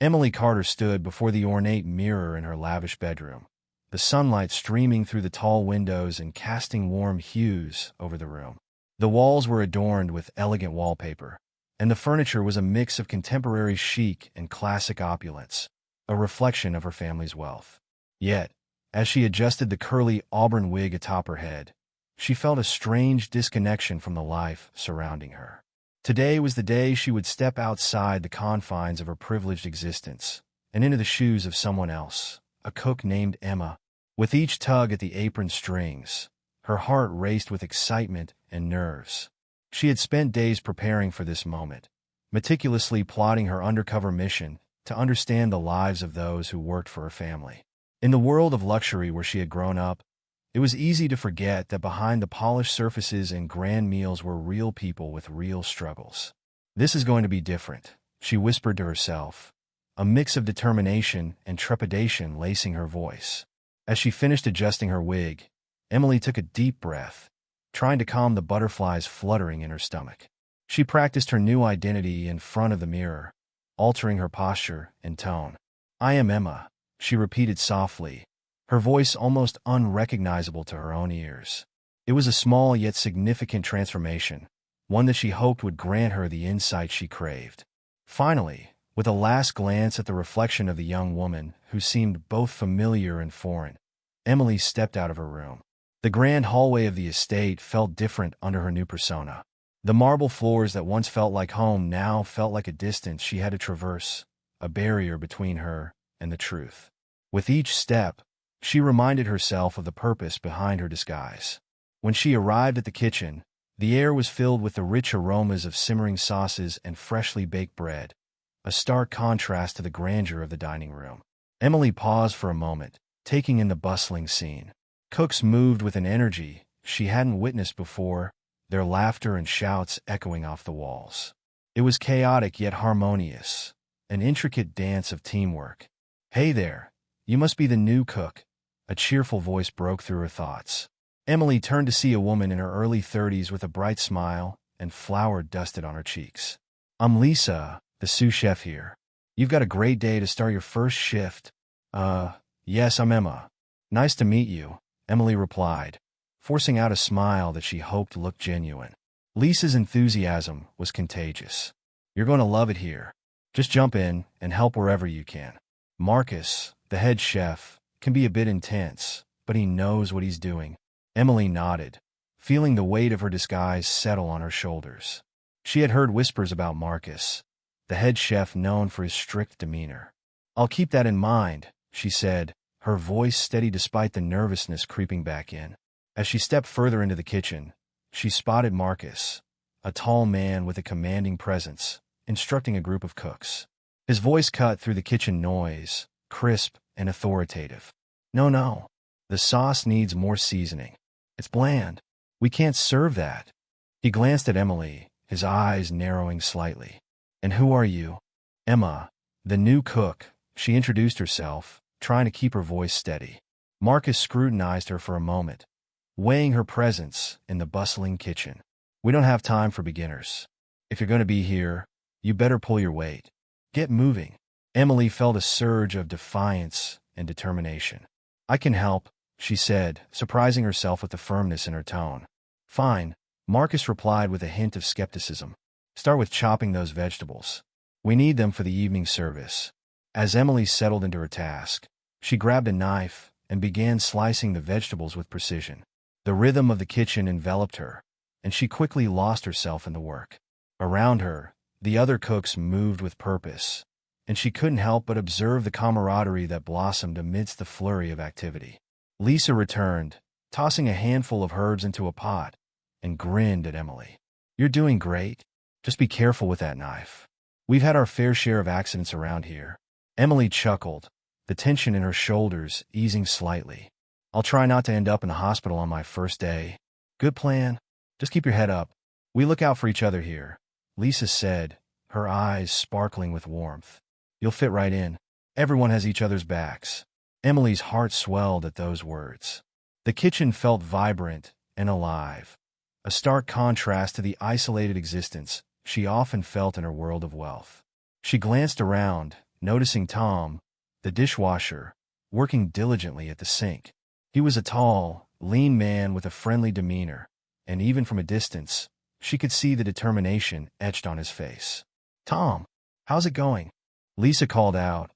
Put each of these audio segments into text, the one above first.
Emily Carter stood before the ornate mirror in her lavish bedroom, the sunlight streaming through the tall windows and casting warm hues over the room. The walls were adorned with elegant wallpaper, and the furniture was a mix of contemporary chic and classic opulence, a reflection of her family's wealth. Yet, as she adjusted the curly auburn wig atop her head, she felt a strange disconnection from the life surrounding her. Today was the day she would step outside the confines of her privileged existence and into the shoes of someone else, a cook named Emma. With each tug at the apron strings, her heart raced with excitement and nerves. She had spent days preparing for this moment, meticulously plotting her undercover mission to understand the lives of those who worked for her family. In the world of luxury where she had grown up, it was easy to forget that behind the polished surfaces and grand meals were real people with real struggles. This is going to be different, she whispered to herself, a mix of determination and trepidation lacing her voice. As she finished adjusting her wig, Emily took a deep breath, trying to calm the butterflies fluttering in her stomach. She practiced her new identity in front of the mirror, altering her posture and tone. "I am Emma," she repeated softly, her voice almost unrecognizable to her own ears. It was a small yet significant transformation, one that she hoped would grant her the insight she craved. Finally, with a last glance at the reflection of the young woman, who seemed both familiar and foreign, Emily stepped out of her room. The grand hallway of the estate felt different under her new persona. The marble floors that once felt like home now felt like a distance she had to traverse, a barrier between her and the truth. With each step, she reminded herself of the purpose behind her disguise. When she arrived at the kitchen, the air was filled with the rich aromas of simmering sauces and freshly baked bread, a stark contrast to the grandeur of the dining room. Emily paused for a moment, taking in the bustling scene. Cooks moved with an energy she hadn't witnessed before, their laughter and shouts echoing off the walls. It was chaotic yet harmonious, an intricate dance of teamwork. "Hey there, you must be the new cook," a cheerful voice broke through her thoughts. Emily turned to see a woman in her early 30s with a bright smile and flour dusted on her cheeks. "I'm Lisa, the sous chef here. You've got a great day to start your first shift." Yes, I'm Emma. Nice to meet you," Emily replied, forcing out a smile that she hoped looked genuine. Lisa's enthusiasm was contagious. "You're going to love it here. Just jump in and help wherever you can. Marcus, the head chef, can be a bit intense, but he knows what he's doing." Emily nodded, feeling the weight of her disguise settle on her shoulders. She had heard whispers about Marcus, the head chef known for his strict demeanor. "I'll keep that in mind," she said, her voice steady despite the nervousness creeping back in. As she stepped further into the kitchen, she spotted Marcus, a tall man with a commanding presence, instructing a group of cooks. His voice cut through the kitchen noise, crisp and authoritative. No, the sauce needs more seasoning. It's bland. We can't serve that." He glanced at Emily, his eyes narrowing slightly. "And who are you?" "Emma, the new cook," she introduced herself, trying to keep her voice steady. Marcus scrutinized her for a moment, weighing her presence in the bustling kitchen. "We don't have time for beginners. If you're going to be here, you better pull your weight. Get moving." Emily felt a surge of defiance and determination. "I can help," she said, surprising herself with the firmness in her tone. "Fine," Marcus replied with a hint of skepticism. "Start with chopping those vegetables. We need them for the evening service." As Emily settled into her task, she grabbed a knife and began slicing the vegetables with precision. The rhythm of the kitchen enveloped her, and she quickly lost herself in the work. Around her, the other cooks moved with purpose, and she couldn't help but observe the camaraderie that blossomed amidst the flurry of activity. Lisa returned, tossing a handful of herbs into a pot, and grinned at Emily. "You're doing great. Just be careful with that knife. We've had our fair share of accidents around here." Emily chuckled, the tension in her shoulders easing slightly. "I'll try not to end up in the hospital on my first day." "Good plan. Just keep your head up. We look out for each other here," Lisa said, her eyes sparkling with warmth. "You'll fit right in. Everyone has each other's backs." Emily's heart swelled at those words. The kitchen felt vibrant and alive, a stark contrast to the isolated existence she often felt in her world of wealth. She glanced around, noticing Tom, the dishwasher, working diligently at the sink. He was a tall, lean man with a friendly demeanor, and even from a distance, she could see the determination etched on his face. "Tom, how's it going?" Lisa called out,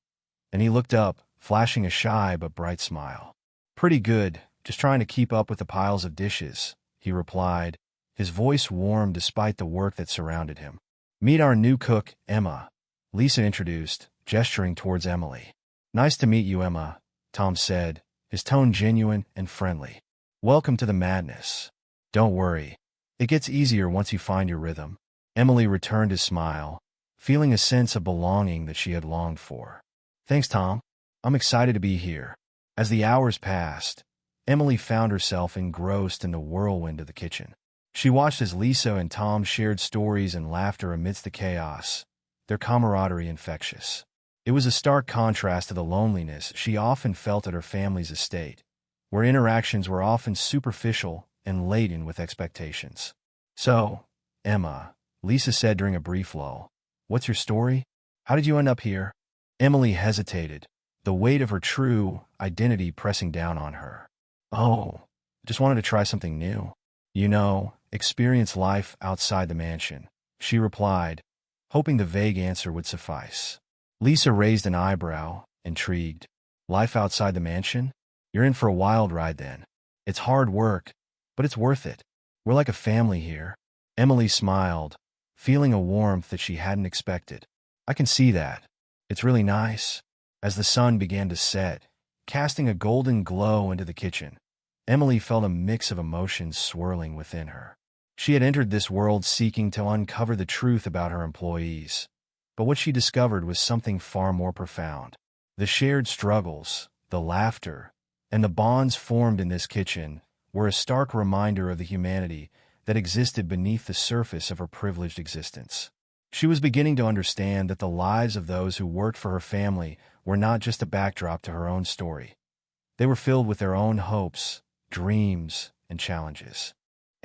and he looked up, flashing a shy but bright smile. "Pretty good, just trying to keep up with the piles of dishes," he replied, his voice warm despite the work that surrounded him. "Meet our new cook, Emma," Lisa introduced, gesturing towards Emily. "Nice to meet you, Emma," Tom said, his tone genuine and friendly. "Welcome to the madness. Don't worry. It gets easier once you find your rhythm." Emily returned his smile, feeling a sense of belonging that she had longed for. "Thanks, Tom. I'm excited to be here." As the hours passed, Emily found herself engrossed in the whirlwind of the kitchen. She watched as Lisa and Tom shared stories and laughter amidst the chaos, their camaraderie infectious. It was a stark contrast to the loneliness she often felt at her family's estate, where interactions were often superficial and laden with expectations. "So, Emma," Lisa said during a brief lull, "what's your story? How did you end up here?" Emily hesitated, the weight of her true identity pressing down on her. "Oh, I just wanted to try something new. Experience life outside the mansion," she replied, hoping the vague answer would suffice. Lisa raised an eyebrow, intrigued. "Life outside the mansion? You're in for a wild ride then. It's hard work, but it's worth it. We're like a family here." Emily smiled, feeling a warmth that she hadn't expected. "I can see that. It's really nice." As the sun began to set, casting a golden glow into the kitchen, Emily felt a mix of emotions swirling within her. She had entered this world seeking to uncover the truth about her employees, but what she discovered was something far more profound. The shared struggles, the laughter, and the bonds formed in this kitchen were a stark reminder of the humanity that existed beneath the surface of her privileged existence. She was beginning to understand that the lives of those who worked for her family were not just a backdrop to her own story. They were filled with their own hopes, dreams, and challenges.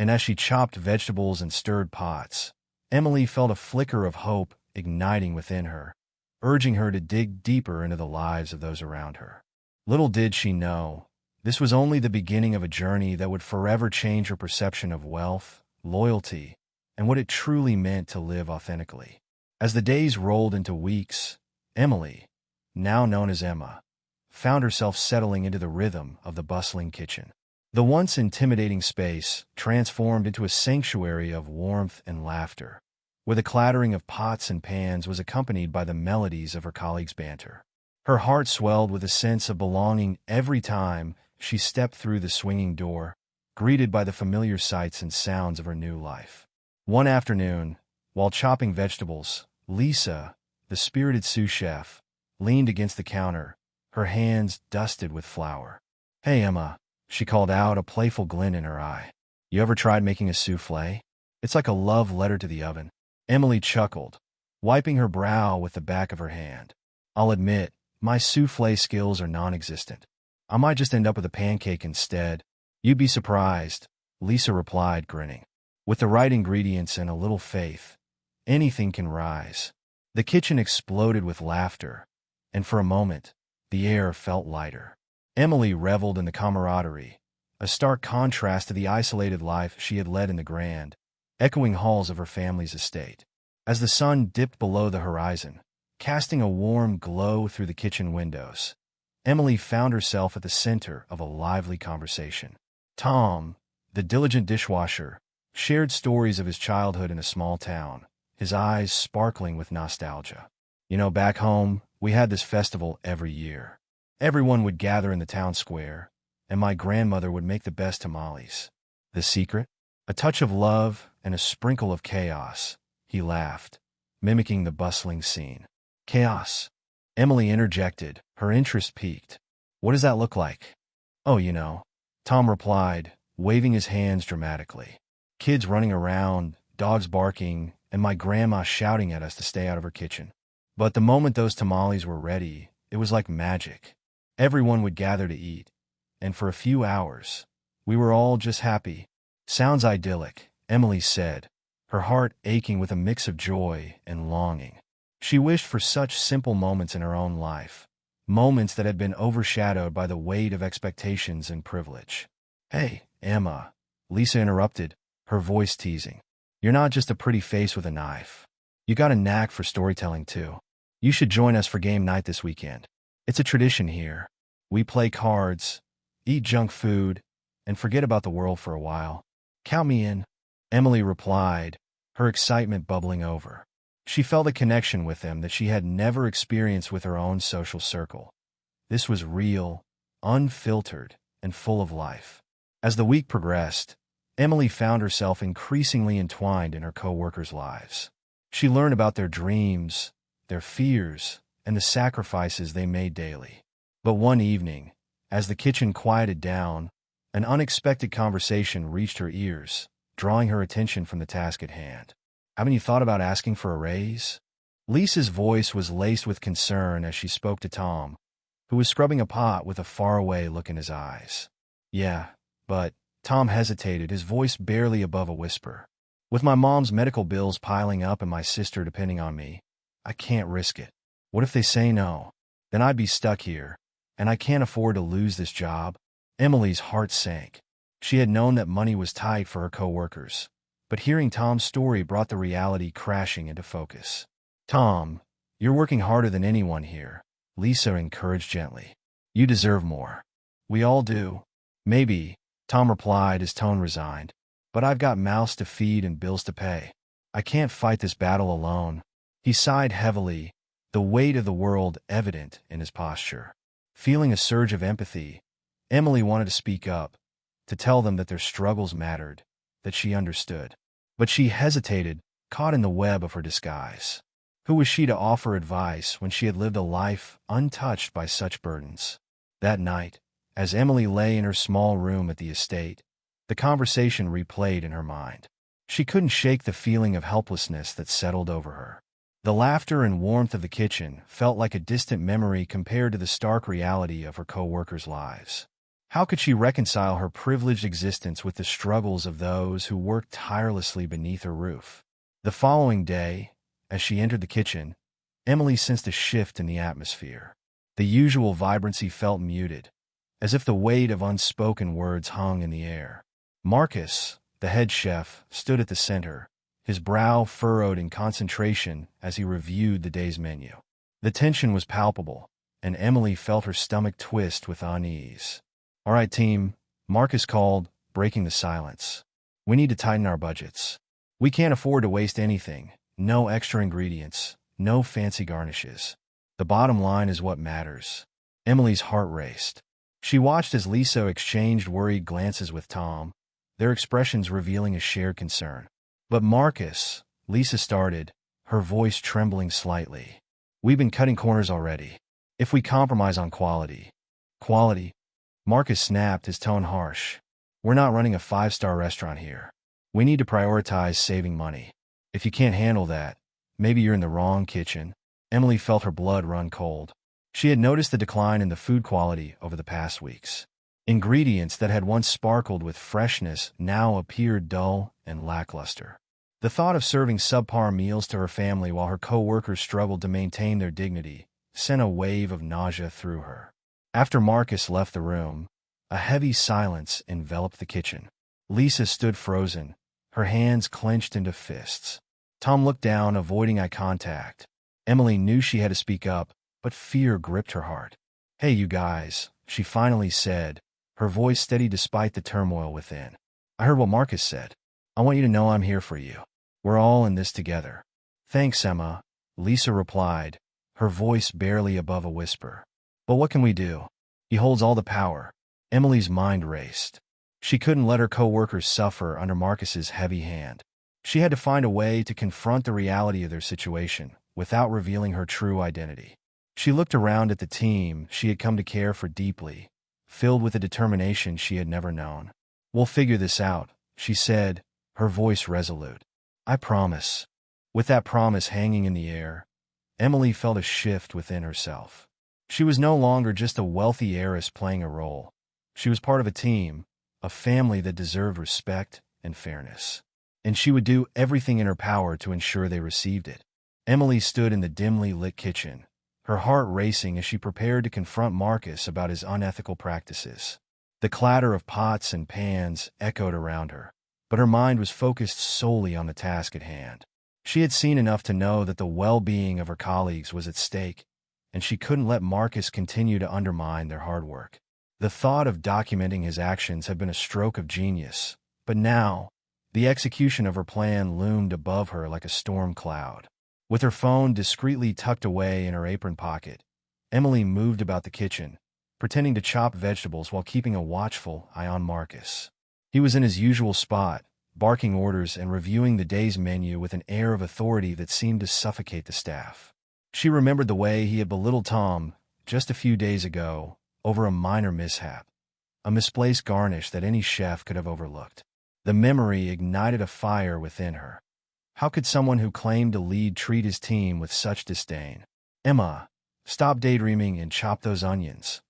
And as she chopped vegetables and stirred pots, Emily felt a flicker of hope igniting within her, urging her to dig deeper into the lives of those around her. Little did she know, this was only the beginning of a journey that would forever change her perception of wealth, loyalty, and what it truly meant to live authentically. As the days rolled into weeks, Emily, now known as Emma, found herself settling into the rhythm of the bustling kitchen. The once intimidating space transformed into a sanctuary of warmth and laughter, where the clattering of pots and pans was accompanied by the melodies of her colleagues' banter. Her heart swelled with a sense of belonging every time she stepped through the swinging door, greeted by the familiar sights and sounds of her new life. One afternoon, while chopping vegetables, Lisa, the spirited sous chef, leaned against the counter, her hands dusted with flour. "Hey, Emma," she called out, a playful glint in her eye. "You ever tried making a soufflé? It's like a love letter to the oven." Emily chuckled, wiping her brow with the back of her hand. "I'll admit, my soufflé skills are non-existent. I might just end up with a pancake instead." "You'd be surprised," Lisa replied, grinning. "With the right ingredients and a little faith, anything can rise." The kitchen exploded with laughter, and for a moment, the air felt lighter. Emily reveled in the camaraderie, a stark contrast to the isolated life she had led in the grand, echoing halls of her family's estate. As the sun dipped below the horizon, casting a warm glow through the kitchen windows, Emily found herself at the center of a lively conversation. Tom, the diligent dishwasher, shared stories of his childhood in a small town, his eyes sparkling with nostalgia. "Back home, we had this festival every year. Everyone would gather in the town square, and my grandmother would make the best tamales. The secret? A touch of love and a sprinkle of chaos," he laughed, mimicking the bustling scene. "Chaos?" Emily interjected, her interest piqued. "What does that look like?" "Oh, Tom replied, waving his hands dramatically. "Kids running around, dogs barking, and my grandma shouting at us to stay out of her kitchen. But the moment those tamales were ready, it was like magic. Everyone would gather to eat, and for a few hours, we were all just happy." "Sounds idyllic," Emily said, her heart aching with a mix of joy and longing. She wished for such simple moments in her own life, moments that had been overshadowed by the weight of expectations and privilege. "Hey, Emma," Lisa interrupted, her voice teasing. "You're not just a pretty face with a knife. You got a knack for storytelling, too. You should join us for game night this weekend. It's a tradition here. We play cards, eat junk food, and forget about the world for a while. Count me in," Emily replied, her excitement bubbling over. She felt a connection with them that she had never experienced with her own social circle. This was real, unfiltered, and full of life. As the week progressed, Emily found herself increasingly entwined in her coworkers' lives. She learned about their dreams, their fears, and the sacrifices they made daily. But one evening, as the kitchen quieted down, an unexpected conversation reached her ears, drawing her attention from the task at hand. "Haven't you thought about asking for a raise?" Lisa's voice was laced with concern as she spoke to Tom, who was scrubbing a pot with a faraway look in his eyes. "Yeah, but," Tom hesitated, his voice barely above a whisper. "With my mom's medical bills piling up and my sister depending on me, I can't risk it. What if they say no? Then I'd be stuck here, and I can't afford to lose this job." Emily's heart sank. She had known that money was tight for her coworkers, but hearing Tom's story brought the reality crashing into focus. "Tom, you're working harder than anyone here," Lisa encouraged gently. "You deserve more." "We all do." "Maybe," Tom replied, his tone resigned, "but I've got mouths to feed and bills to pay. I can't fight this battle alone." He sighed heavily, the weight of the world evident in his posture. Feeling a surge of empathy, Emily wanted to speak up, to tell them that their struggles mattered, that she understood. But she hesitated, caught in the web of her disguise. Who was she to offer advice when she had lived a life untouched by such burdens? That night, as Emily lay in her small room at the estate, the conversation replayed in her mind. She couldn't shake the feeling of helplessness that settled over her. The laughter and warmth of the kitchen felt like a distant memory compared to the stark reality of her co-workers' lives. How could she reconcile her privileged existence with the struggles of those who worked tirelessly beneath her roof? The following day, as she entered the kitchen, Emily sensed a shift in the atmosphere. The usual vibrancy felt muted, as if the weight of unspoken words hung in the air. Marcus, the head chef, stood at the center, his brow furrowed in concentration as he reviewed the day's menu. The tension was palpable, and Emily felt her stomach twist with unease. "All right, team," Marcus called, breaking the silence. "We need to tighten our budgets. We can't afford to waste anything. No extra ingredients, no fancy garnishes. The bottom line is what matters." Emily's heart raced. She watched as Lisa exchanged worried glances with Tom, their expressions revealing a shared concern. "But Marcus," Lisa started, her voice trembling slightly. "We've been cutting corners already. If we compromise on quality..." "Quality?" Marcus snapped, his tone harsh. "We're not running a five-star restaurant here. We need to prioritize saving money. If you can't handle that, maybe you're in the wrong kitchen." Emily felt her blood run cold. She had noticed the decline in the food quality over the past weeks. Ingredients that had once sparkled with freshness now appeared dull and lackluster. The thought of serving subpar meals to her family while her co-workers struggled to maintain their dignity sent a wave of nausea through her. After Marcus left the room, a heavy silence enveloped the kitchen. Lisa stood frozen, her hands clenched into fists. Tom looked down, avoiding eye contact. Emily knew she had to speak up, but fear gripped her heart. "Hey, you guys," she finally said, her voice steady despite the turmoil within. "I heard what Marcus said. I want you to know I'm here for you. We're all in this together." "Thanks, Emma," Lisa replied, her voice barely above a whisper. "But what can we do? He holds all the power." Emily's mind raced. She couldn't let her co-workers suffer under Marcus's heavy hand. She had to find a way to confront the reality of their situation without revealing her true identity. She looked around at the team she had come to care for deeply, filled with a determination she had never known. "We'll figure this out," she said, her voice resolute. "I promise." With that promise hanging in the air, Emily felt a shift within herself. She was no longer just a wealthy heiress playing a role. She was part of a team, a family that deserved respect and fairness. And she would do everything in her power to ensure they received it. Emily stood in the dimly lit kitchen, her heart racing as she prepared to confront Marcus about his unethical practices. The clatter of pots and pans echoed around her, but her mind was focused solely on the task at hand. She had seen enough to know that the well-being of her colleagues was at stake, and she couldn't let Marcus continue to undermine their hard work. The thought of documenting his actions had been a stroke of genius, but now, the execution of her plan loomed above her like a storm cloud. With her phone discreetly tucked away in her apron pocket, Emily moved about the kitchen, pretending to chop vegetables while keeping a watchful eye on Marcus. He was in his usual spot, barking orders and reviewing the day's menu with an air of authority that seemed to suffocate the staff. She remembered the way he had belittled Tom just a few days ago over a minor mishap, a misplaced garnish that any chef could have overlooked. The memory ignited a fire within her. How could someone who claimed to lead treat his team with such disdain? "Emma, stop daydreaming and chop those onions,"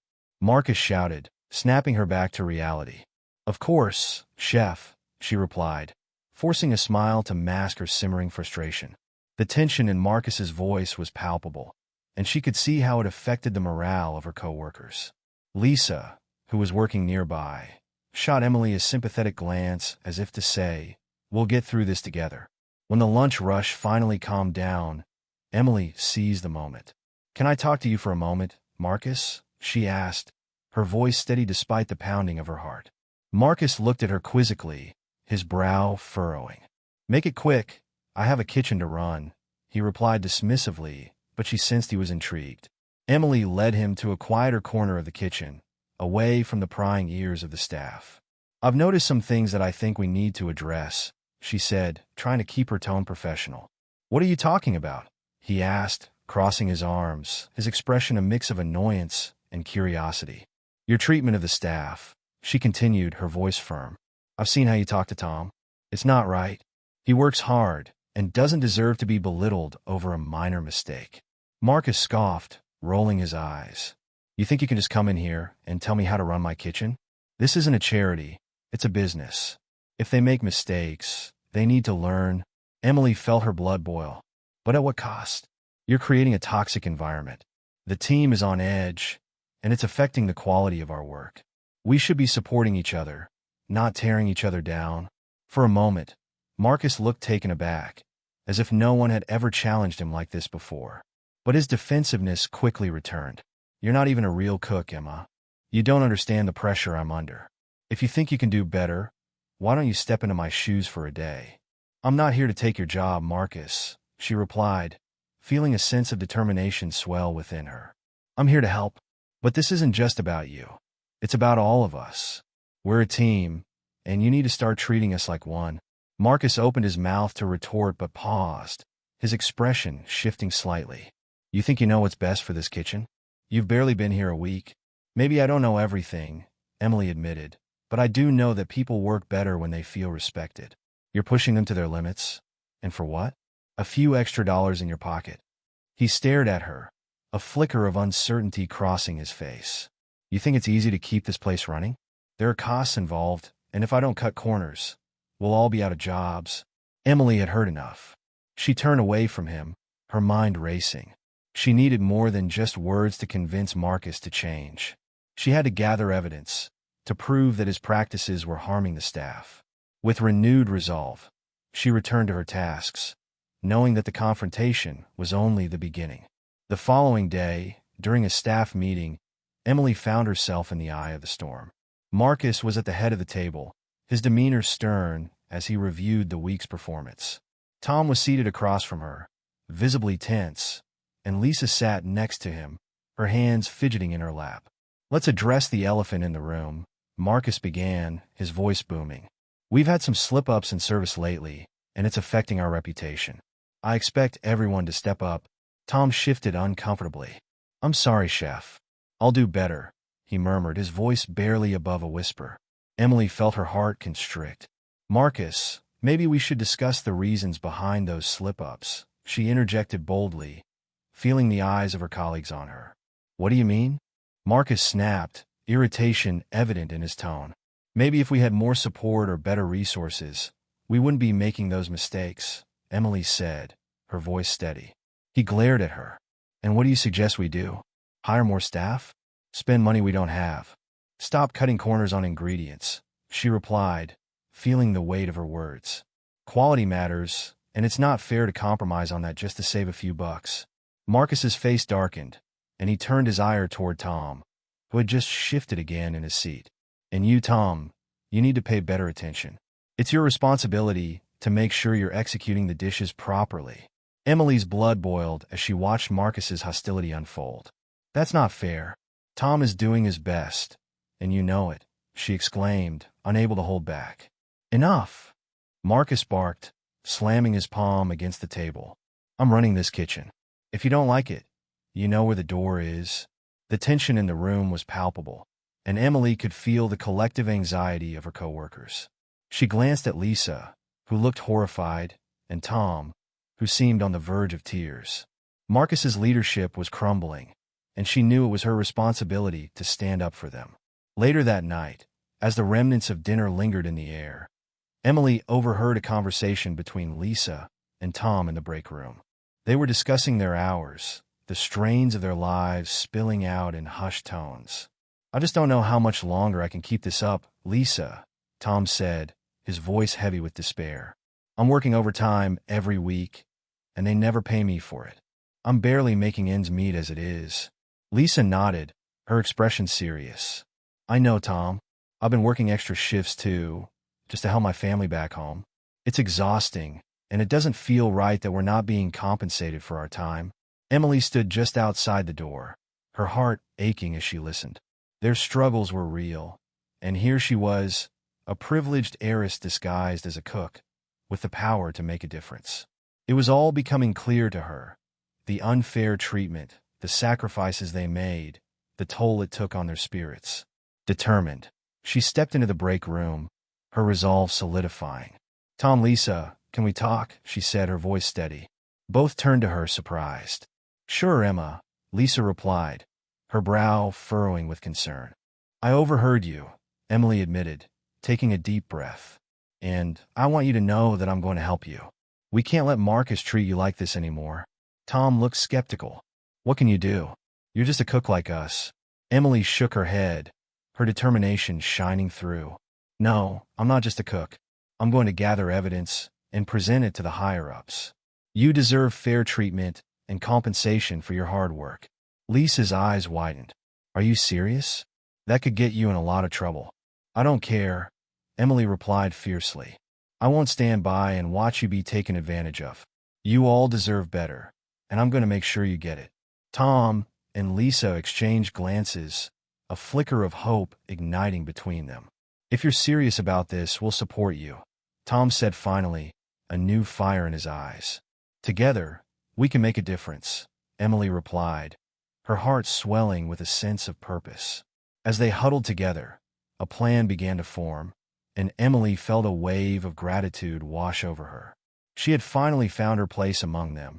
Marcus shouted, snapping her back to reality. "Of course, chef," she replied, forcing a smile to mask her simmering frustration. The tension in Marcus's voice was palpable, and she could see how it affected the morale of her coworkers. Lisa, who was working nearby, shot Emily a sympathetic glance as if to say, "We'll get through this together." When the lunch rush finally calmed down, Emily seized the moment. "Can I talk to you for a moment, Marcus?" she asked, her voice steady despite the pounding of her heart. Marcus looked at her quizzically, his brow furrowing. "Make it quick. I have a kitchen to run," he replied dismissively, but she sensed he was intrigued. Emily led him to a quieter corner of the kitchen, away from the prying ears of the staff. "I've noticed some things that I think we need to address," she said, trying to keep her tone professional. "What are you talking about?" he asked, crossing his arms, his expression a mix of annoyance and curiosity. "Your treatment of the staff," she continued, her voice firm. "I've seen how you talk to Tom. It's not right. He works hard and doesn't deserve to be belittled over a minor mistake." Marcus scoffed, rolling his eyes. "You think you can just come in here and tell me how to run my kitchen? This isn't a charity. It's a business. If they make mistakes, they need to learn." Emily felt her blood boil. "But at what cost? You're creating a toxic environment. The team is on edge, and it's affecting the quality of our work. We should be supporting each other, not tearing each other down." For a moment, Marcus looked taken aback, as if no one had ever challenged him like this before. But his defensiveness quickly returned. "You're not even a real cook, Emma. You don't understand the pressure I'm under. If you think you can do better, why don't you step into my shoes for a day?" "I'm not here to take your job, Marcus," she replied, feeling a sense of determination swell within her. "I'm here to help. But this isn't just about you. It's about all of us. We're a team, and you need to start treating us like one." Marcus opened his mouth to retort but paused, his expression shifting slightly. "You think you know what's best for this kitchen? You've barely been here a week." "Maybe I don't know everything," Emily admitted, "but I do know that people work better when they feel respected. You're pushing them to their limits. And for what? A few extra dollars in your pocket." He stared at her, a flicker of uncertainty crossing his face. "You think it's easy to keep this place running? There are costs involved, and if I don't cut corners, we'll all be out of jobs." Emily had heard enough. She turned away from him, her mind racing. She needed more than just words to convince Marcus to change. She had to gather evidence, to prove that his practices were harming the staff. With renewed resolve, she returned to her tasks, knowing that the confrontation was only the beginning. The following day, during a staff meeting, Emily found herself in the eye of the storm. Marcus was at the head of the table, his demeanor stern as he reviewed the week's performance. Tom was seated across from her, visibly tense, and Lisa sat next to him, her hands fidgeting in her lap. "Let's address the elephant in the room," Marcus began, his voice booming. "We've had some slip-ups in service lately, and it's affecting our reputation. I expect everyone to step up." Tom shifted uncomfortably. "I'm sorry, chef. I'll do better," he murmured, his voice barely above a whisper. Emily felt her heart constrict. "Marcus, maybe we should discuss the reasons behind those slip-ups," she interjected boldly, feeling the eyes of her colleagues on her. "What do you mean?" Marcus snapped, irritation evident in his tone. "Maybe if we had more support or better resources, we wouldn't be making those mistakes," Emily said, her voice steady. He glared at her. And what do you suggest we do? Hire more staff? Spend money we don't have? Stop cutting corners on ingredients, she replied, feeling the weight of her words. Quality matters, and it's not fair to compromise on that just to save a few bucks. Marcus's face darkened, and he turned his ire toward Tom, who had just shifted again in his seat. And you, Tom, you need to pay better attention. It's your responsibility to make sure you're executing the dishes properly. Emily's blood boiled as she watched Marcus's hostility unfold. That's not fair. Tom is doing his best, and you know it, she exclaimed, unable to hold back. Enough! Marcus barked, slamming his palm against the table. I'm running this kitchen. If you don't like it, you know where the door is. The tension in the room was palpable, and Emily could feel the collective anxiety of her coworkers. She glanced at Lisa, who looked horrified, and Tom, who seemed on the verge of tears. Marcus's leadership was crumbling, and she knew it was her responsibility to stand up for them. Later that night, as the remnants of dinner lingered in the air, Emily overheard a conversation between Lisa and Tom in the break room. They were discussing their hours, the strains of their lives spilling out in hushed tones. I just don't know how much longer I can keep this up, Lisa, Tom said, his voice heavy with despair. I'm working overtime every week, and they never pay me for it. I'm barely making ends meet as it is. Lisa nodded, her expression serious. I know, Tom. I've been working extra shifts too, just to help my family back home. It's exhausting, and it doesn't feel right that we're not being compensated for our time. Emily stood just outside the door, her heart aching as she listened. Their struggles were real, and here she was, a privileged heiress disguised as a cook, with the power to make a difference. It was all becoming clear to her. The unfair treatment, the sacrifices they made, the toll it took on their spirits. Determined, she stepped into the break room, her resolve solidifying. Tom, Lisa, can we talk? She said, her voice steady. Both turned to her, surprised. Sure, Emma, Lisa replied, her brow furrowing with concern. I overheard you, Emily admitted, taking a deep breath. And I want you to know that I'm going to help you. We can't let Marcus treat you like this anymore. Tom looked skeptical. What can you do? You're just a cook like us. Emily shook her head, her determination shining through. No, I'm not just a cook. I'm going to gather evidence and present it to the higher-ups. You deserve fair treatment and compensation for your hard work. Lisa's eyes widened. Are you serious? That could get you in a lot of trouble. I don't care, Emily replied fiercely. I won't stand by and watch you be taken advantage of. You all deserve better, and I'm going to make sure you get it. Tom and Lisa exchanged glances, a flicker of hope igniting between them. If you're serious about this, we'll support you, Tom said finally, a new fire in his eyes. Together, we can make a difference, Emily replied, her heart swelling with a sense of purpose. As they huddled together, a plan began to form, and Emily felt a wave of gratitude wash over her. She had finally found her place among them,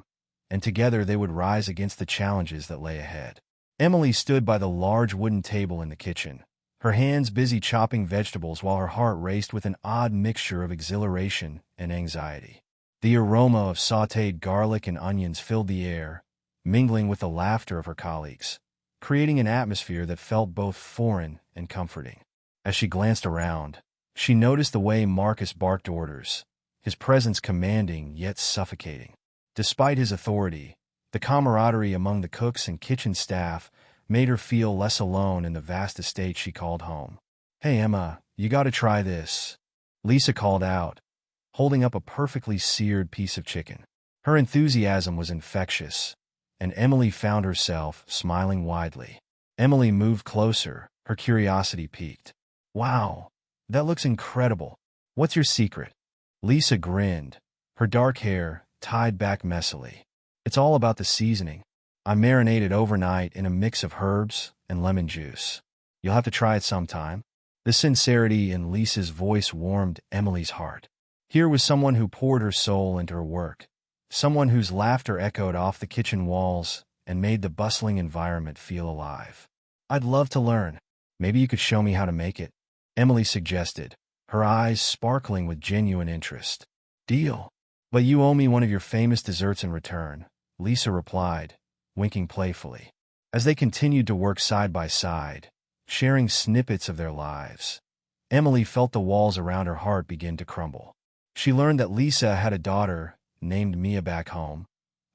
and together they would rise against the challenges that lay ahead. Emily stood by the large wooden table in the kitchen, her hands busy chopping vegetables while her heart raced with an odd mixture of exhilaration and anxiety. The aroma of sautéed garlic and onions filled the air, mingling with the laughter of her colleagues, creating an atmosphere that felt both foreign and comforting. As she glanced around, she noticed the way Marcus barked orders, his presence commanding yet suffocating. Despite his authority, the camaraderie among the cooks and kitchen staff made her feel less alone in the vast estate she called home. Hey, Emma, you gotta try this, Lisa called out, holding up a perfectly seared piece of chicken. Her enthusiasm was infectious, and Emily found herself smiling widely. Emily moved closer, her curiosity piqued. Wow, that looks incredible. What's your secret? Lisa grinned, her dark hair tied back messily. It's all about the seasoning. I marinated overnight in a mix of herbs and lemon juice. You'll have to try it sometime. The sincerity in Lisa's voice warmed Emily's heart. Here was someone who poured her soul into her work, someone whose laughter echoed off the kitchen walls and made the bustling environment feel alive. I'd love to learn. Maybe you could show me how to make it, Emily suggested, her eyes sparkling with genuine interest. Deal. But you owe me one of your famous desserts in return, Lisa replied, winking playfully. As they continued to work side by side, sharing snippets of their lives, Emily felt the walls around her heart begin to crumble. She learned that Lisa had a daughter named Mia back home,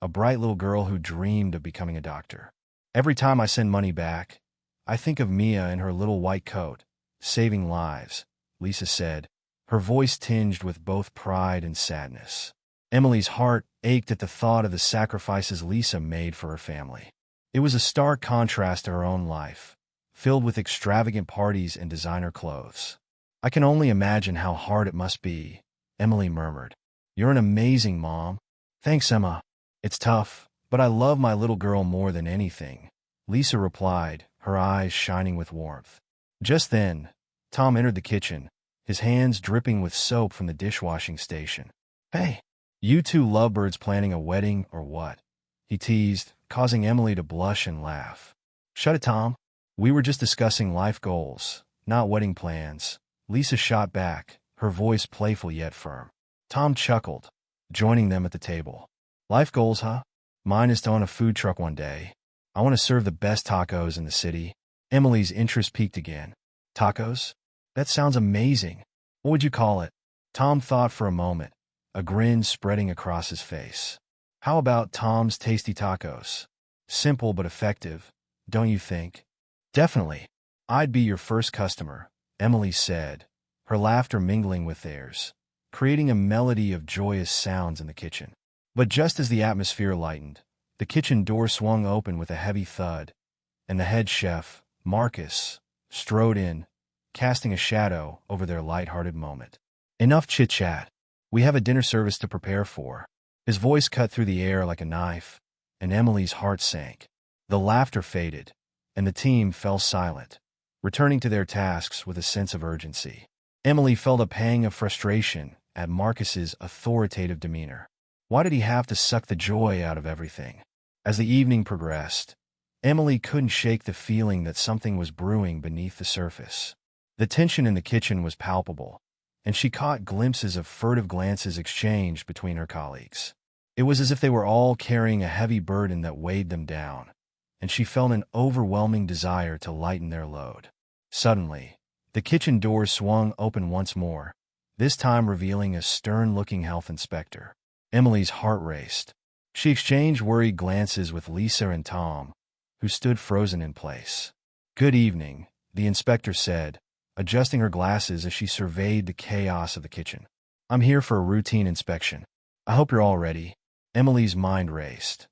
a bright little girl who dreamed of becoming a doctor. Every time I send money back, I think of Mia in her little white coat, saving lives, Lisa said, her voice tinged with both pride and sadness. Emily's heart ached at the thought of the sacrifices Lisa made for her family. It was a stark contrast to her own life, filled with extravagant parties and designer clothes. I can only imagine how hard it must be, Emily murmured. You're an amazing mom. Thanks, Emma. It's tough, but I love my little girl more than anything, Lisa replied, her eyes shining with warmth. Just then, Tom entered the kitchen, his hands dripping with soap from the dishwashing station. Hey, you two lovebirds planning a wedding or what? He teased, causing Emily to blush and laugh. Shut it, Tom. We were just discussing life goals, not wedding plans, Lisa shot back, her voice playful yet firm. Tom chuckled, joining them at the table. Life goals, huh? Mine is to own a food truck one day. I want to serve the best tacos in the city. Emily's interest peaked again. Tacos? That sounds amazing. What would you call it? Tom thought for a moment, a grin spreading across his face. How about Tom's Tasty Tacos? Simple but effective, don't you think? Definitely. I'd be your first customer, Emily said, her laughter mingling with theirs, creating a melody of joyous sounds in the kitchen. But just as the atmosphere lightened, the kitchen door swung open with a heavy thud, and the head chef, Marcus, strode in, casting a shadow over their light-hearted moment. Enough chit-chat. We have a dinner service to prepare for. His voice cut through the air like a knife, and Emily's heart sank. The laughter faded, and the team fell silent, returning to their tasks with a sense of urgency. Emily felt a pang of frustration at Marcus's authoritative demeanor. Why did he have to suck the joy out of everything? As the evening progressed, Emily couldn't shake the feeling that something was brewing beneath the surface. The tension in the kitchen was palpable, and she caught glimpses of furtive glances exchanged between her colleagues. It was as if they were all carrying a heavy burden that weighed them down, and she felt an overwhelming desire to lighten their load. Suddenly, the kitchen door swung open once more, this time revealing a stern-looking health inspector. Emily's heart raced. She exchanged worried glances with Lisa and Tom, who stood frozen in place. Good evening, the inspector said, adjusting her glasses as she surveyed the chaos of the kitchen. I'm here for a routine inspection. I hope you're all ready. Emily's mind raced.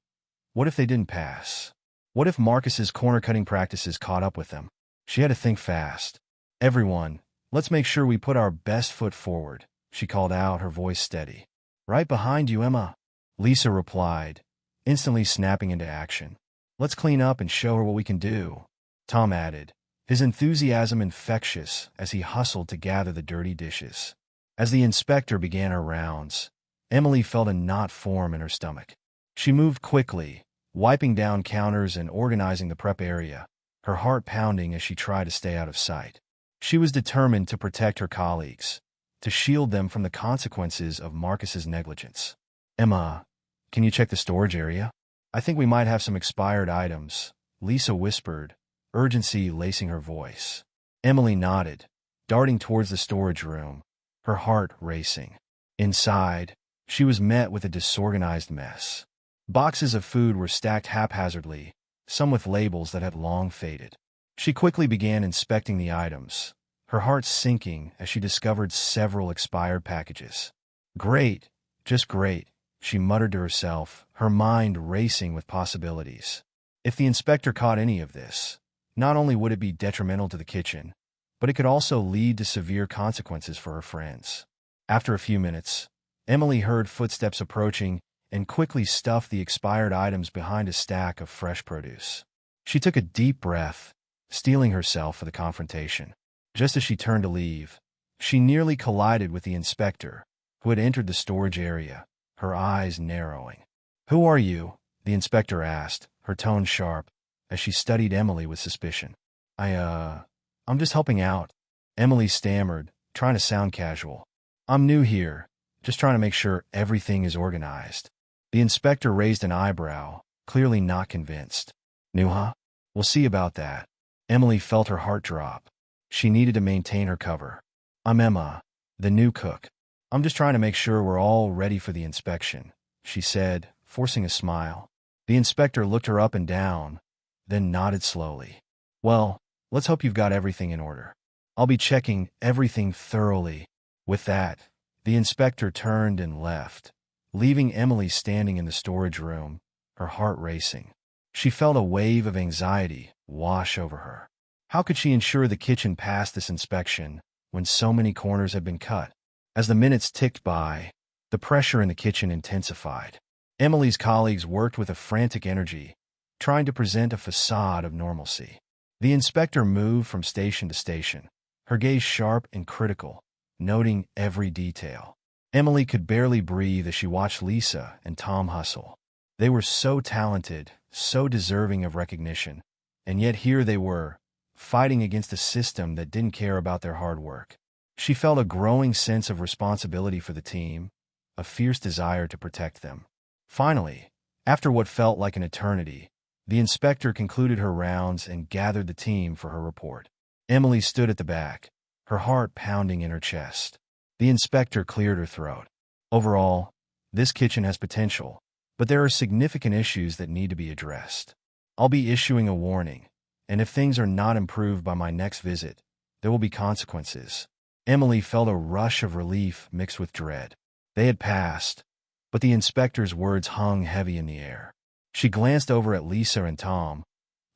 What if they didn't pass? What if Marcus's corner-cutting practices caught up with them? She had to think fast. Everyone, let's make sure we put our best foot forward, she called out, her voice steady. Right behind you, Emma, Lisa replied, instantly snapping into action. Let's clean up and show her what we can do, Tom added, his enthusiasm infectious as he hustled to gather the dirty dishes. As the inspector began her rounds, Emily felt a knot form in her stomach. She moved quickly, wiping down counters and organizing the prep area, her heart pounding as she tried to stay out of sight. She was determined to protect her colleagues, to shield them from the consequences of Marcus's negligence. Emma, can you check the storage area? I think we might have some expired items, Lisa whispered, urgency lacing her voice. Emily nodded, darting towards the storage room, her heart racing. Inside, she was met with a disorganized mess. Boxes of food were stacked haphazardly, some with labels that had long faded. She quickly began inspecting the items, her heart sinking as she discovered several expired packages. Great, just great, she muttered to herself, her mind racing with possibilities. If the inspector caught any of this, not only would it be detrimental to the kitchen, but it could also lead to severe consequences for her friends. After a few minutes, Emily heard footsteps approaching and quickly stuffed the expired items behind a stack of fresh produce. She took a deep breath, steeling herself for the confrontation. Just as she turned to leave, she nearly collided with the inspector, who had entered the storage area, her eyes narrowing. Who are you? The inspector asked, her tone sharp, as she studied Emily with suspicion. I'm just helping out, Emily stammered, trying to sound casual. I'm new here, just trying to make sure everything is organized. The inspector raised an eyebrow, clearly not convinced. New, huh? We'll see about that. Emily felt her heart drop. She needed to maintain her cover. I'm Emma, the new cook. I'm just trying to make sure we're all ready for the inspection, she said, forcing a smile. The inspector looked her up and down, then nodded slowly. Well, let's hope you've got everything in order. I'll be checking everything thoroughly. With that, the inspector turned and left, leaving Emily standing in the storage room, her heart racing. She felt a wave of anxiety wash over her. How could she ensure the kitchen passed this inspection when so many corners had been cut? As the minutes ticked by, the pressure in the kitchen intensified. Emily's colleagues worked with a frantic energy, trying to present a facade of normalcy. The inspector moved from station to station, her gaze sharp and critical, noting every detail. Emily could barely breathe as she watched Lisa and Tom hustle. They were so talented, so deserving of recognition, and yet here they were, fighting against a system that didn't care about their hard work. She felt a growing sense of responsibility for the team, a fierce desire to protect them. Finally, after what felt like an eternity, the inspector concluded her rounds and gathered the team for her report. Emily stood at the back, her heart pounding in her chest. The inspector cleared her throat. Overall, this kitchen has potential, but there are significant issues that need to be addressed. I'll be issuing a warning, and if things are not improved by my next visit, there will be consequences. Emily felt a rush of relief mixed with dread. They had passed, but the inspector's words hung heavy in the air. She glanced over at Lisa and Tom,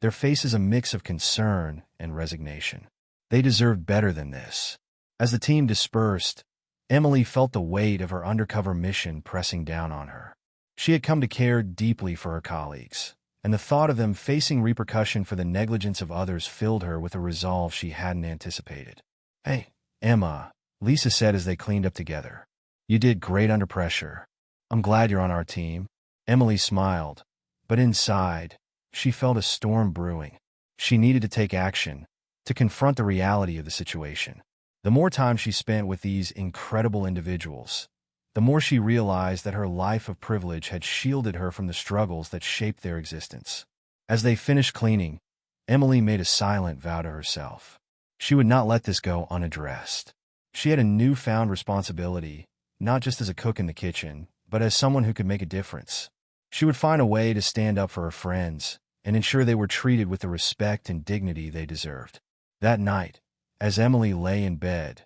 their faces a mix of concern and resignation. They deserved better than this. As the team dispersed, Emily felt the weight of her undercover mission pressing down on her. She had come to care deeply for her colleagues, and the thought of them facing repercussion for the negligence of others filled her with a resolve she hadn't anticipated. Hey, Emma, Lisa said as they cleaned up together. You did great under pressure. I'm glad you're on our team. Emily smiled, but inside, she felt a storm brewing. She needed to take action, to confront the reality of the situation. The more time she spent with these incredible individuals, the more she realized that her life of privilege had shielded her from the struggles that shaped their existence. As they finished cleaning, Emily made a silent vow to herself. She would not let this go unaddressed. She had a newfound responsibility, not just as a cook in the kitchen, but as someone who could make a difference. She would find a way to stand up for her friends and ensure they were treated with the respect and dignity they deserved. That night, as Emily lay in bed,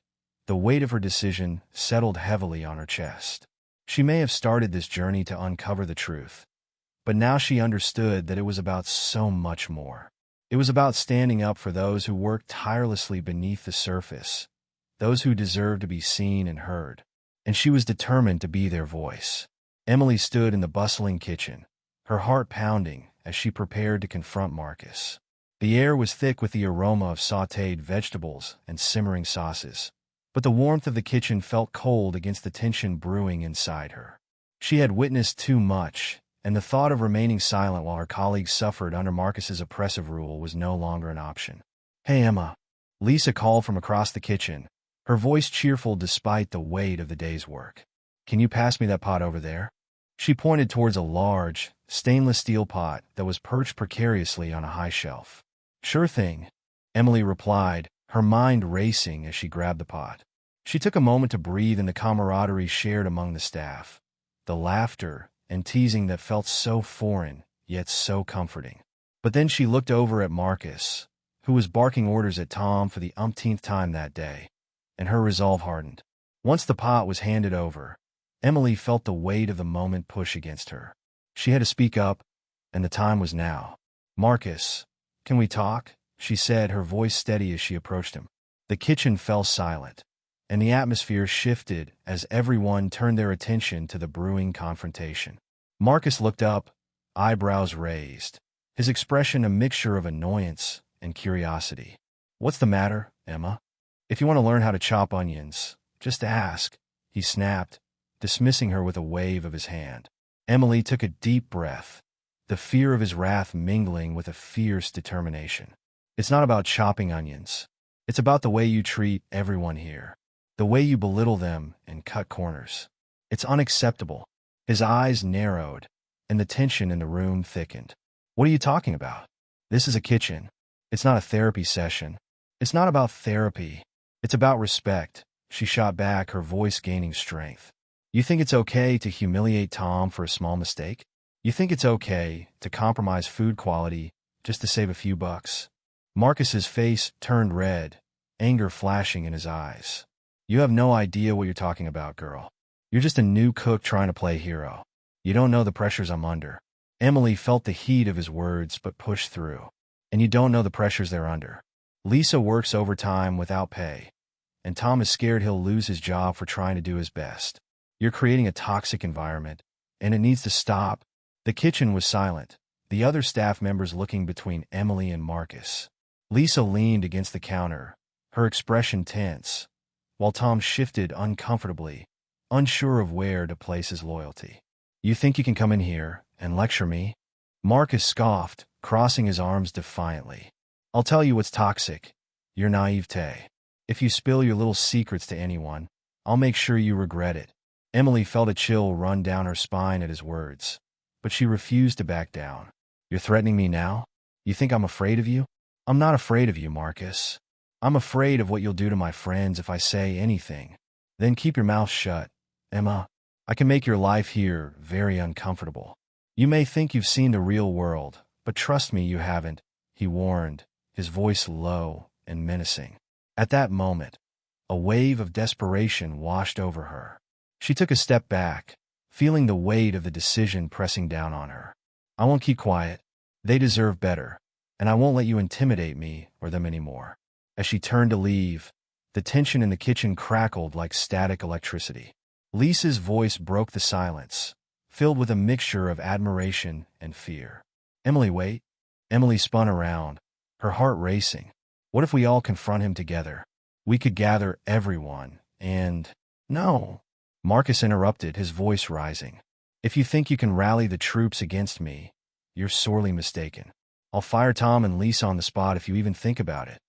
the weight of her decision settled heavily on her chest. She may have started this journey to uncover the truth, but now she understood that it was about so much more. It was about standing up for those who worked tirelessly beneath the surface, those who deserved to be seen and heard, and she was determined to be their voice. Emily stood in the bustling kitchen, her heart pounding as she prepared to confront Marcus. The air was thick with the aroma of sautéed vegetables and simmering sauces, but the warmth of the kitchen felt cold against the tension brewing inside her. She had witnessed too much, and the thought of remaining silent while her colleagues suffered under Marcus's oppressive rule was no longer an option. Hey, Emma, Lisa called from across the kitchen, her voice cheerful despite the weight of the day's work. Can you pass me that pot over there? She pointed towards a large, stainless steel pot that was perched precariously on a high shelf. Sure thing, Emily replied, her mind racing as she grabbed the pot. She took a moment to breathe in the camaraderie shared among the staff, the laughter and teasing that felt so foreign, yet so comforting. But then she looked over at Marcus, who was barking orders at Tom for the umpteenth time that day, and her resolve hardened. Once the pot was handed over, Emily felt the weight of the moment push against her. She had to speak up, and the time was now. Marcus, can we talk? She said, her voice steady as she approached him. The kitchen fell silent, and the atmosphere shifted as everyone turned their attention to the brewing confrontation. Marcus looked up, eyebrows raised, his expression a mixture of annoyance and curiosity. What's the matter, Emma? If you want to learn how to chop onions, just ask, he snapped, dismissing her with a wave of his hand. Emily took a deep breath, the fear of his wrath mingling with a fierce determination. It's not about chopping onions. It's about the way you treat everyone here, the way you belittle them and cut corners. It's unacceptable. His eyes narrowed, and the tension in the room thickened. What are you talking about? This is a kitchen. It's not a therapy session. It's not about therapy. It's about respect, she shot back, her voice gaining strength. You think it's okay to humiliate Tom for a small mistake? You think it's okay to compromise food quality just to save a few bucks? Marcus's face turned red, anger flashing in his eyes. You have no idea what you're talking about, girl. You're just a new cook trying to play hero. You don't know the pressures I'm under. Emily felt the heat of his words but pushed through. And you don't know the pressures they're under. Lisa works overtime without pay, and Tom is scared he'll lose his job for trying to do his best. You're creating a toxic environment, and it needs to stop. The kitchen was silent, the other staff members looking between Emily and Marcus. Lisa leaned against the counter, her expression tense, while Tom shifted uncomfortably, unsure of where to place his loyalty. You think you can come in here and lecture me? Marcus scoffed, crossing his arms defiantly. I'll tell you what's toxic, your naivete. If you spill your little secrets to anyone, I'll make sure you regret it. Emily felt a chill run down her spine at his words, but she refused to back down. You're threatening me now? You think I'm afraid of you? I'm not afraid of you, Marcus. I'm afraid of what you'll do to my friends if I say anything. Then keep your mouth shut, Emma. I can make your life here very uncomfortable. You may think you've seen the real world, but trust me, you haven't, he warned, his voice low and menacing. At that moment, a wave of desperation washed over her. She took a step back, feeling the weight of the decision pressing down on her. I won't keep quiet. They deserve better, and I won't let you intimidate me or them anymore. As she turned to leave, the tension in the kitchen crackled like static electricity. Lisa's voice broke the silence, filled with a mixture of admiration and fear. Emily, wait. Emily spun around, her heart racing. What if we all confront him together? We could gather everyone, and... No. Marcus interrupted, his voice rising. If you think you can rally the troops against me, you're sorely mistaken. I'll fire Tom and Lisa on the spot if you even think about it.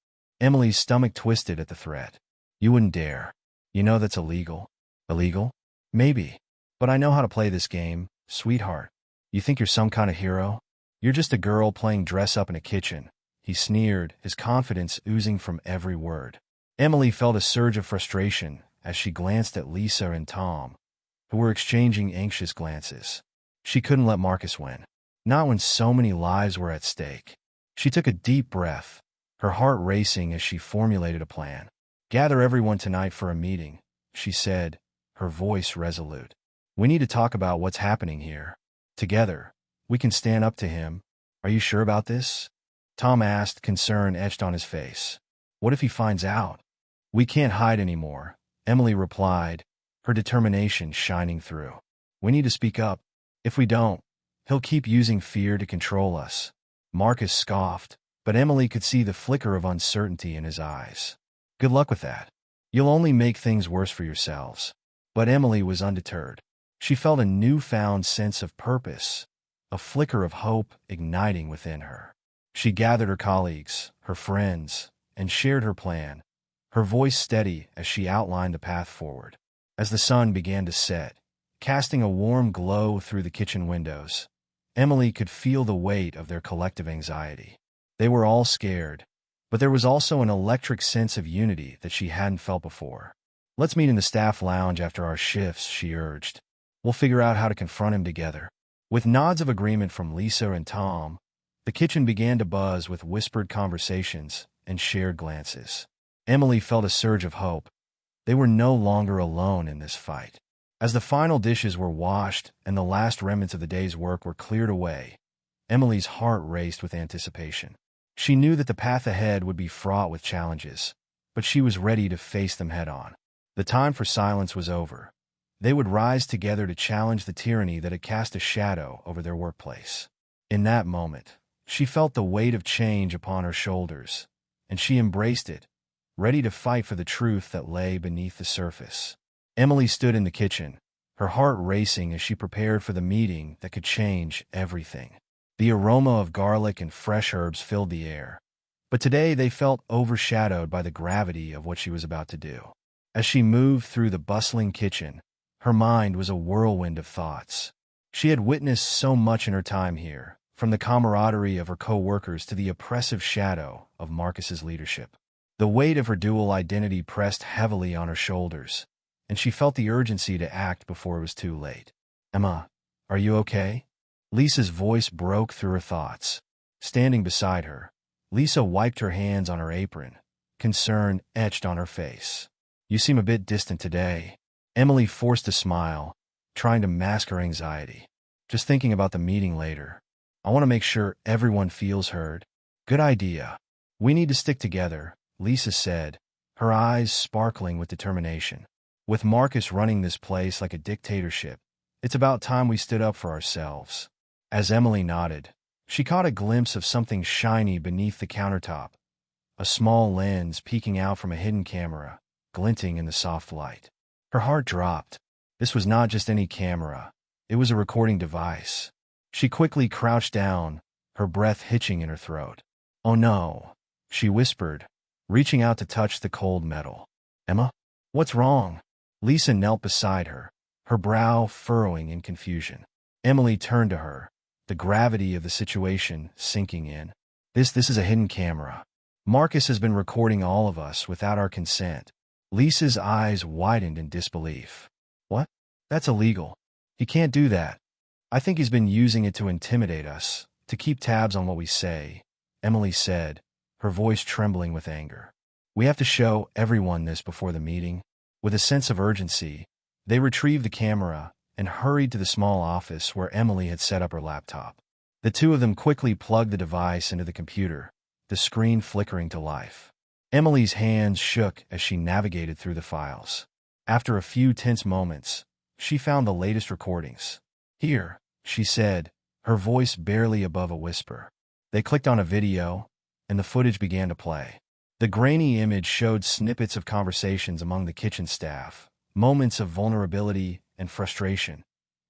Emily's stomach twisted at the threat. You wouldn't dare. You know that's illegal. Illegal? Maybe. But I know how to play this game, sweetheart. You think you're some kind of hero? You're just a girl playing dress-up in a kitchen. He sneered, his confidence oozing from every word. Emily felt a surge of frustration as she glanced at Lisa and Tom, who were exchanging anxious glances. She couldn't let Marcus win. Not when so many lives were at stake. She took a deep breath, her heart racing as she formulated a plan. Gather everyone tonight for a meeting, she said, her voice resolute. We need to talk about what's happening here. Together, we can stand up to him. Are you sure about this? Tom asked, concern etched on his face. What if he finds out? We can't hide anymore, Emily replied, her determination shining through. We need to speak up. If we don't, he'll keep using fear to control us. Marcus scoffed, but Emily could see the flicker of uncertainty in his eyes. Good luck with that. You'll only make things worse for yourselves. But Emily was undeterred. She felt a newfound sense of purpose, a flicker of hope igniting within her. She gathered her colleagues, her friends, and shared her plan, her voice steady as she outlined the path forward. As the sun began to set, casting a warm glow through the kitchen windows, Emily could feel the weight of their collective anxiety. They were all scared, but there was also an electric sense of unity that she hadn't felt before. Let's meet in the staff lounge after our shifts, she urged. We'll figure out how to confront him together. With nods of agreement from Lisa and Tom, the kitchen began to buzz with whispered conversations and shared glances. Emily felt a surge of hope. They were no longer alone in this fight. As the final dishes were washed and the last remnants of the day's work were cleared away, Emily's heart raced with anticipation. She knew that the path ahead would be fraught with challenges, but she was ready to face them head-on. The time for silence was over. They would rise together to challenge the tyranny that had cast a shadow over their workplace. In that moment, she felt the weight of change upon her shoulders, and she embraced it, ready to fight for the truth that lay beneath the surface. Emily stood in the kitchen, her heart racing as she prepared for the meeting that could change everything. The aroma of garlic and fresh herbs filled the air, but today they felt overshadowed by the gravity of what she was about to do. As she moved through the bustling kitchen, Her mind was a whirlwind of thoughts. She had witnessed so much in her time here, from the camaraderie of her co-workers to the oppressive shadow of Marcus's leadership. The weight of her dual identity pressed heavily on her shoulders, and she felt the urgency to act before it was too late. "Emma, are you okay?" Lisa's voice broke through her thoughts. Standing beside her, Lisa wiped her hands on her apron, concern etched on her face. "You seem a bit distant today." Emily forced a smile, trying to mask her anxiety. "Just thinking about the meeting later. I want to make sure everyone feels heard." "Good idea. We need to stick together," Lisa said, her eyes sparkling with determination. "With Marcus running this place like a dictatorship, it's about time we stood up for ourselves." As Emily nodded, she caught a glimpse of something shiny beneath the countertop, a small lens peeking out from a hidden camera, glinting in the soft light. Her heart dropped. This was not just any camera. It was a recording device. She quickly crouched down, her breath hitching in her throat. "Oh no," she whispered, reaching out to touch the cold metal. "Emma? What's wrong?" Lisa knelt beside her, her brow furrowing in confusion. Emily turned to her, the gravity of the situation sinking in. This is a hidden camera. Marcus has been recording all of us without our consent." Lisa's eyes widened in disbelief. "What? That's illegal. He can't do that. I think he's been using it to intimidate us, to keep tabs on what we say," Emily said, her voice trembling with anger. "We have to show everyone this before the meeting." With a sense of urgency, they retrieved the camera and hurried to the small office where Emily had set up her laptop. The two of them quickly plugged the device into the computer, the screen flickering to life. Emily's hands shook as she navigated through the files. After a few tense moments, she found the latest recordings. "Here," she said, her voice barely above a whisper. They clicked on a video, and the footage began to play. The grainy image showed snippets of conversations among the kitchen staff, moments of vulnerability and frustration,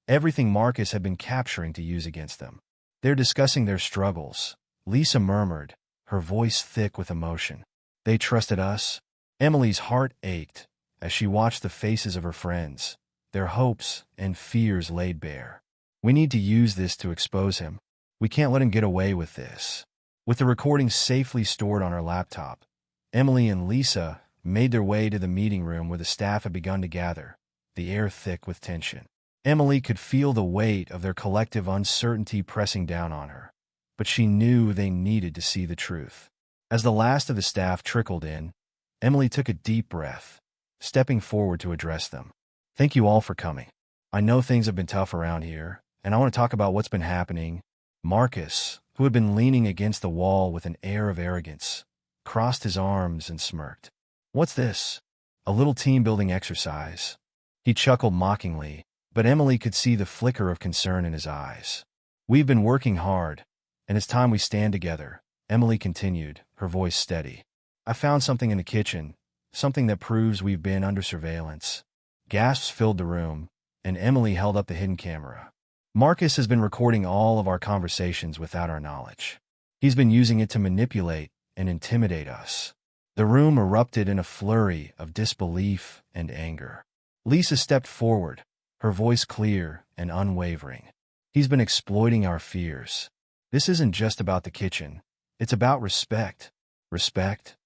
everything Marcus had been capturing to use against them. "They're discussing their struggles," Lisa murmured, her voice thick with emotion. "They trusted us." Emily's heart ached as she watched the faces of her friends, their hopes and fears laid bare. "We need to use this to expose him. We can't let him get away with this." With the recordings safely stored on her laptop, Emily and Lisa made their way to the meeting room where the staff had begun to gather, the air thick with tension. Emily could feel the weight of their collective uncertainty pressing down on her, but she knew they needed to see the truth. As the last of the staff trickled in, Emily took a deep breath, stepping forward to address them. "Thank you all for coming. I know things have been tough around here, and I want to talk about what's been happening." Marcus, who had been leaning against the wall with an air of arrogance, crossed his arms and smirked. "What's this? A little team-building exercise?" He chuckled mockingly, but Emily could see the flicker of concern in his eyes. "We've been working hard, and it's time we stand together," Emily continued, her voice steady. "I found something in the kitchen, something that proves we've been under surveillance." Gasps filled the room, and Emily held up the hidden camera. "Marcus has been recording all of our conversations without our knowledge. He's been using it to manipulate and intimidate us." The room erupted in a flurry of disbelief and anger. Lisa stepped forward, her voice clear and unwavering. "He's been exploiting our fears. This isn't just about the kitchen. It's about respect." "Respect?"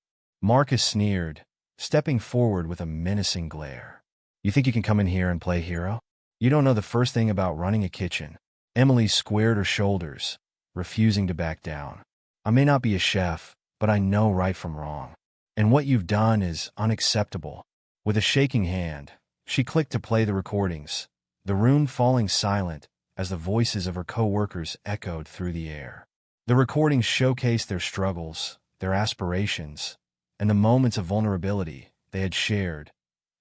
Marcus sneered, stepping forward with a menacing glare. "You think you can come in here and play hero? You don't know the first thing about running a kitchen." Emily squared her shoulders, refusing to back down. "I may not be a chef, but I know right from wrong. And what you've done is unacceptable." With a shaking hand, she clicked to play the recordings, the room falling silent as the voices of her co-workers echoed through the air. The recordings showcased their struggles, their aspirations, and the moments of vulnerability they had shared,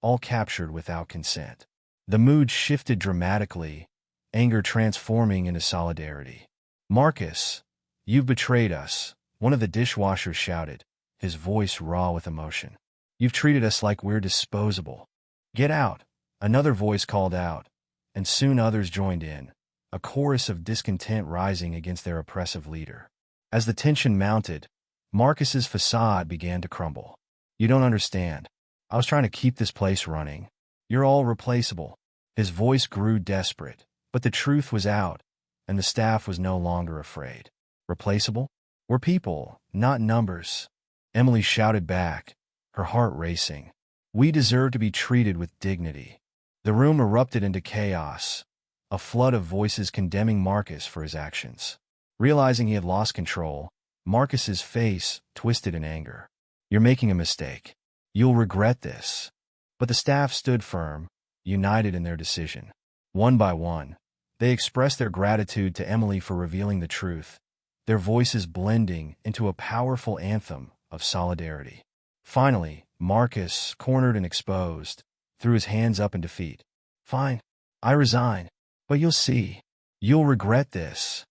all captured without consent. The mood shifted dramatically, anger transforming into solidarity. "Marcus, you've betrayed us," one of the dishwashers shouted, his voice raw with emotion. "You've treated us like we're disposable." "Get out," another voice called out, and soon others joined in, a chorus of discontent rising against their oppressive leader. As the tension mounted, Marcus's facade began to crumble. "You don't understand. I was trying to keep this place running. You're all replaceable." His voice grew desperate, but the truth was out, and the staff was no longer afraid. Replaceable? We're people, not numbers. Emily shouted back, her heart racing. We deserve to be treated with dignity. The room erupted into chaos, a flood of voices condemning Marcus for his actions. Realizing he had lost control, Marcus's face twisted in anger. You're making a mistake. You'll regret this. But the staff stood firm, united in their decision. One by one, they expressed their gratitude to Emily for revealing the truth, their voices blending into a powerful anthem of solidarity. Finally, Marcus, cornered and exposed, threw his hands up in defeat. Fine, I resign. But you'll see. You'll regret this.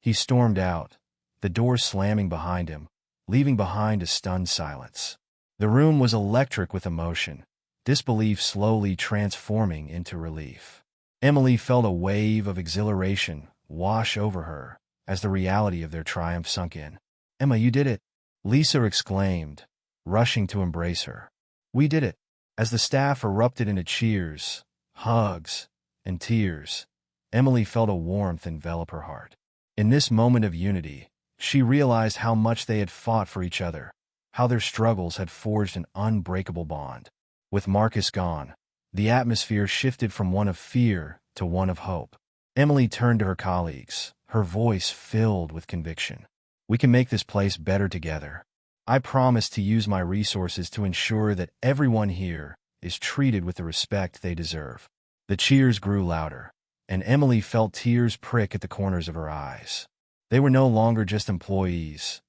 He stormed out, the door slamming behind him, leaving behind a stunned silence. The room was electric with emotion, disbelief slowly transforming into relief. Emily felt a wave of exhilaration wash over her as the reality of their triumph sunk in. Emma, you did it! Lisa exclaimed, rushing to embrace her. We did it! As the staff erupted into cheers, hugs, and tears, Emily felt a warmth envelop her heart. In this moment of unity, she realized how much they had fought for each other, how their struggles had forged an unbreakable bond. With Marcus gone, the atmosphere shifted from one of fear to one of hope. Emily turned to her colleagues, her voice filled with conviction. We can make this place better together. I promise to use my resources to ensure that everyone here is treated with the respect they deserve. The cheers grew louder, and Emily felt tears prick at the corners of her eyes. They were no longer just employees.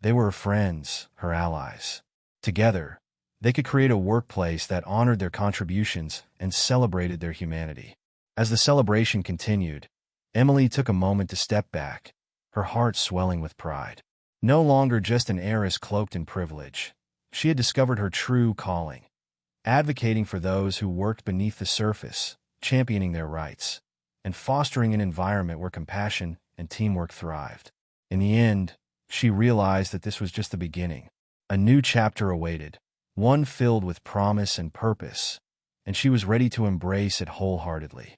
They were her friends, her allies. Together, they could create a workplace that honored their contributions and celebrated their humanity. As the celebration continued, Emily took a moment to step back, her heart swelling with pride. No longer just an heiress cloaked in privilege, she had discovered her true calling, advocating for those who worked beneath the surface, championing their rights, and fostering an environment where compassion and teamwork thrived. In the end, she realized that this was just the beginning. A new chapter awaited, one filled with promise and purpose, and she was ready to embrace it wholeheartedly.